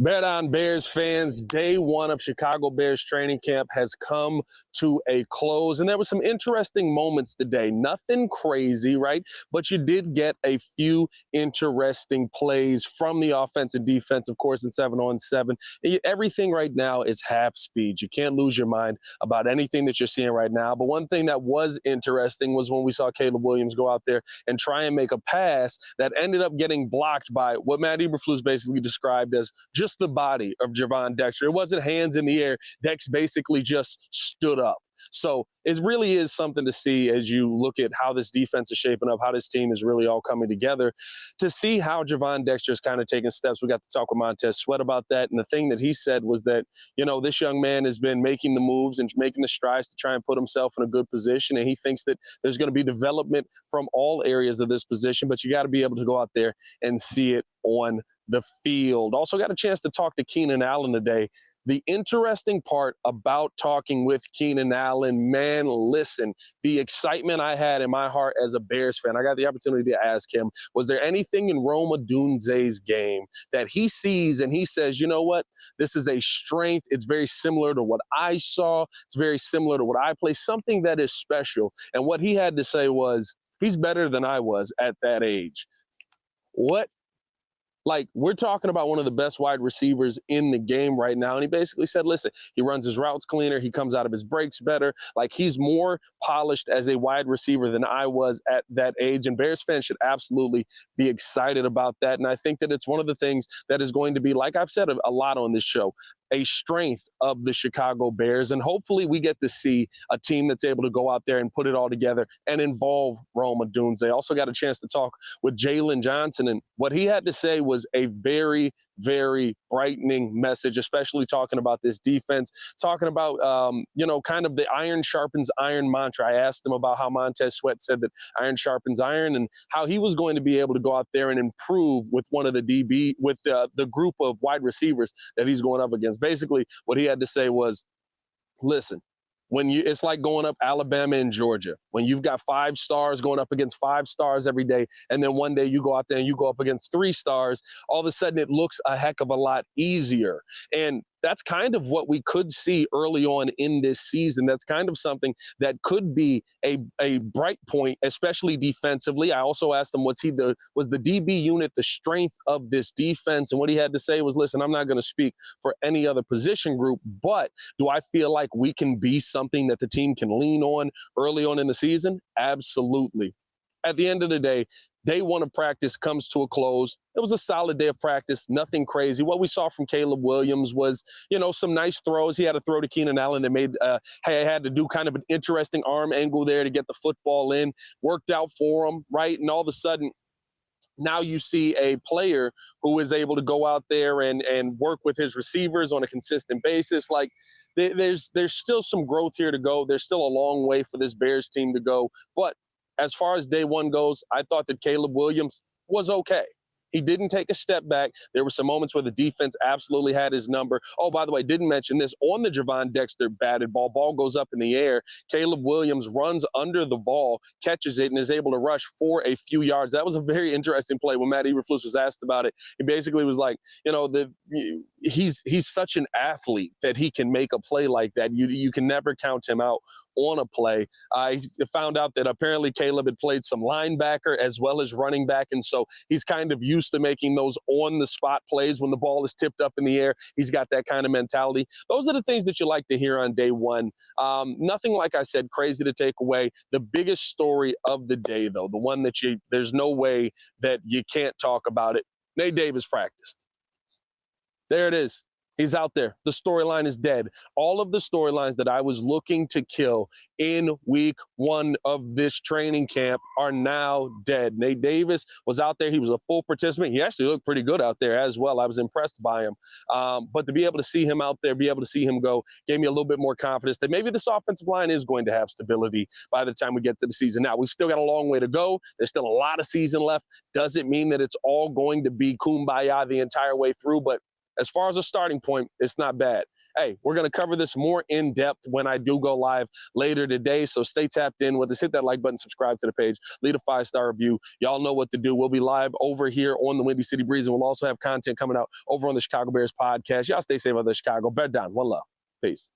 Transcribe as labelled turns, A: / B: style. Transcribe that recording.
A: Bear Down Bears fans, day one of Chicago Bears training camp has come to a close, and there were some interesting moments today. Nothing crazy, right? But you did get a few interesting plays from the offense and defense, of course, in 7-on-7. Everything right now is half speed. You can't lose your mind about anything that you're seeing right now. But one thing that was interesting was when we saw Caleb Williams go out there and try and make a pass that ended up getting blocked by what Matt Eberflus basically described as just the body of Gervon Dexter. It wasn't hands in the air. Dex basically just stood up. So it really is something to see as you look at how this defense is shaping up, how this team is really all coming together, to see how Gervon Dexter is kind of taking steps. We got to talk with Montez Sweat about that. And the thing that he said was that, you know, this young man has been making the moves and making the strides to try and put himself in a good position. And he thinks that there's going to be development from all areas of this position, but you got to be able to go out there and see it on the field. Also got a chance to talk to Keenan Allen today. The interesting part about talking with Keenan Allen, man, listen, the excitement I had in my heart as a Bears fan, I got the opportunity to ask him, was there anything in Odunze's game that he sees and he says, you know what, this is a strength. It's very similar to what I saw. It's very similar to what I play, something that is special. And what he had to say was, he's better than I was at that age. What? Like, we're talking about one of the best wide receivers in the game right now. And he basically said, listen, he runs his routes cleaner. He comes out of his breaks better. Like, he's more polished as a wide receiver than I was at that age. And Bears fans should absolutely be excited about that. And I think that it's one of the things that is going to be, like I've said a lot on this show, a strength of the Chicago Bears. And hopefully we get to see a team that's able to go out there and put it all together and involve Odunze. Also got a chance to talk with Jalen Johnson, and what he had to say was a very, very brightening message, especially talking about this defense, talking about, kind of the iron sharpens iron mantra. I asked him about how Montez Sweat said that iron sharpens iron and how he was going to be able to go out there and improve with one of the DB, with the group of wide receivers that he's going up against. Basically, what he had to say was, listen, it's like going up Alabama and Georgia. When you've got 5 stars going up against 5 stars every day, and then one day you go out there and you go up against 3 stars, all of a sudden it looks a heck of a lot easier. And that's kind of what we could see early on in this season. That's kind of something that could be a bright point, especially defensively. I also asked him, was the DB unit the strength of this defense? And what he had to say was, listen, I'm not going to speak for any other position group, but do I feel like we can be something that the team can lean on early on in the season? Absolutely. At the end of the day, day one of practice comes to a close. It was a solid day of practice, nothing crazy. What we saw from Caleb Williams was, some nice throws. He had a throw to Keenan Allen that made, had to do kind of an interesting arm angle there to get the football in. Worked out for him, right? And all of a sudden, now you see a player who is able to go out there and work with his receivers on a consistent basis. Like, there's still some growth here to go. There's still a long way for this Bears team to go. But as far as day one goes, I thought that Caleb Williams was okay. He didn't take a step back. There were some moments where the defense absolutely had his number. Oh, by the way, didn't mention this. On the Gervon Dexter batted ball goes up in the air. Caleb Williams runs under the ball, catches it, and is able to rush for a few yards. That was a very interesting play. When Matt Eberflus was asked about it, he basically was like, he's such an athlete that he can make a play like that. You can never count him out on a play. I found out that apparently Caleb had played some linebacker as well as running back, and so he's kind of used to making those on-the-spot plays when the ball is tipped up in the air. He's got that kind of mentality. Those are the things that you like to hear on day one. Nothing, like I said, crazy to take away. The biggest story of the day, though, the one that there's no way that you can't talk about it, Nate Davis practiced. There it is. He's out there. The storyline is dead. All of the storylines that I was looking to kill in week one of this training camp are now dead. Nate Davis was out there. He was a full participant. He actually looked pretty good out there as well. I was impressed by him. But to be able to see him out there, be able to see him go, gave me a little bit more confidence that maybe this offensive line is going to have stability by the time we get to the season. Now, we've still got a long way to go. There's still a lot of season left. Doesn't mean that it's all going to be kumbaya the entire way through, but as far as a starting point, it's not bad. hey, we're going to cover this more in depth when I do go live later today. So stay tapped in with us. Hit that like button, subscribe to the page, leave a 5-star review. Y'all know what to do. We'll be live over here on the Windy City Breeze, and we'll also have content coming out over on the Chicago Bears podcast. Y'all stay safe out there, Chicago. Bear down. One love. Peace.